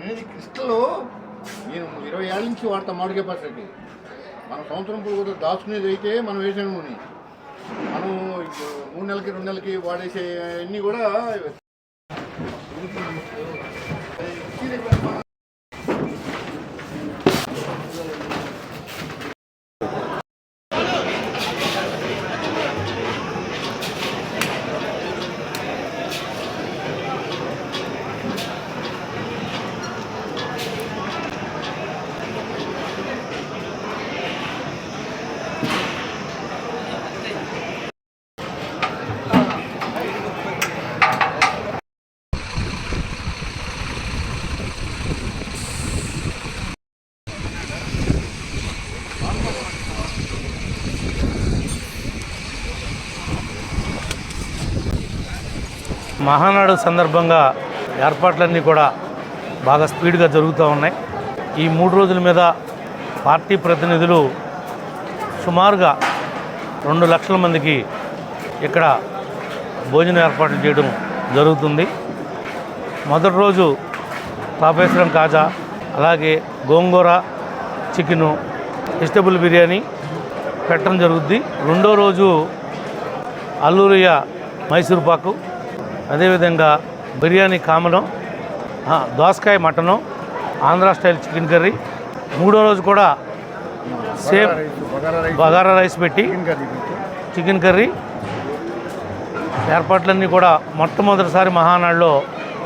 Crystal నేను 20 ఏళ్ళ నుంచి వాడతాం మామిడికాయ పచ్చడికి. మన సంవత్సరం కూడా దాచుకునేది అయితే మనం వేసాను నూనె, మనం 3 నెలలకి 2 నెలలకి వాడేసే అన్నీ కూడా మహానాడు సందర్భంగా ఏర్పాట్లన్నీ కూడా బాగా స్పీడ్గా జరుగుతూ ఉన్నాయి. ఈ 3 రోజుల మీద పార్టీ ప్రతినిధులు సుమారుగా 2 లక్షల మందికి ఇక్కడ భోజన ఏర్పాట్లు చేయడం జరుగుతుంది. మొదటి రోజు తాపేశ్వరం కాజా, అలాగే గోంగూర చికెను, వెజిటబుల్ బిర్యానీ పెట్టడం జరుగుద్ది. రెండో రోజు అల్లూరియ మైసూర్ పాకు, అదేవిధంగా బిర్యానీ కామను, దోసకాయ mutton, Andhra style chicken curry. మూడో రోజు కూడా సేమ్ బగారా రైస్ పెట్టి చికెన్ కర్రీ. ఏర్పాట్లన్నీ కూడా మొట్టమొదటిసారి మహానాడులో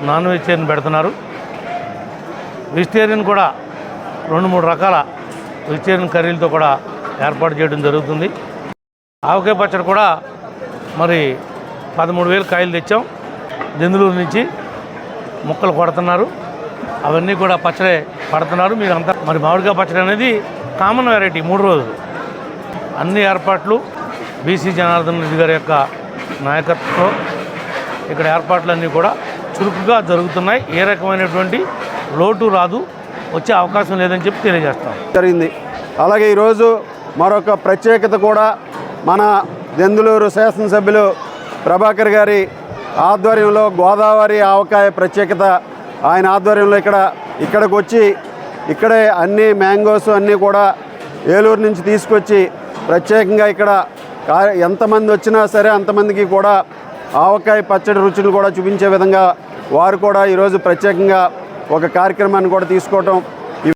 నాన్ వెజిటేరియన్ పెడుతున్నారు. వెజిటేరియన్ కూడా 2-3 రకాల వెజిటేరియన్ కర్రీలతో కూడా ఏర్పాటు చేయడం జరుగుతుంది. ఆవకాయ పచ్చడి కూడా మరి 13,000 కాయలు తెచ్చాం. దెందులూరు నుంచి ముక్కలు కొడుతున్నారు, అవన్నీ కూడా పచ్చడి పడుతున్నారు. మీరు అంతా మరి మామిడికాయ పచ్చడి అనేది కామన్ వెరైటీ 3 రోజులు. అన్ని ఏర్పాట్లు బీసీ జనార్దన్ రెడ్డి గారి యొక్క నాయకత్వంలో ఇక్కడ ఏర్పాట్లన్నీ కూడా చురుకుగా జరుగుతున్నాయి. ఏ రకమైనటువంటి లోటు రాదు, వచ్చే అవకాశం లేదని చెప్పి తెలియజేస్తాం జరిగింది. అలాగే ఈరోజు మరొక ప్రత్యేకత కూడా మన దెందులూరు శాసనసభ్యులు ప్రభాకర్ గారి ఆధ్వర్యంలో గోదావరి ఆవకాయ ప్రత్యేకత. ఆయన ఆధ్వర్యంలో ఇక్కడికి వచ్చి ఇక్కడే అన్ని మ్యాంగోస్ అన్నీ కూడా ఏలూరు నుంచి తీసుకొచ్చి ప్రత్యేకంగా ఇక్కడ ఎంతమంది వచ్చినా సరే అంతమందికి కూడా ఆవకాయ పచ్చడి రుచులు కూడా చూపించే విధంగా వారు కూడా ఈరోజు ప్రత్యేకంగా ఒక కార్యక్రమాన్ని కూడా తీసుకోవటం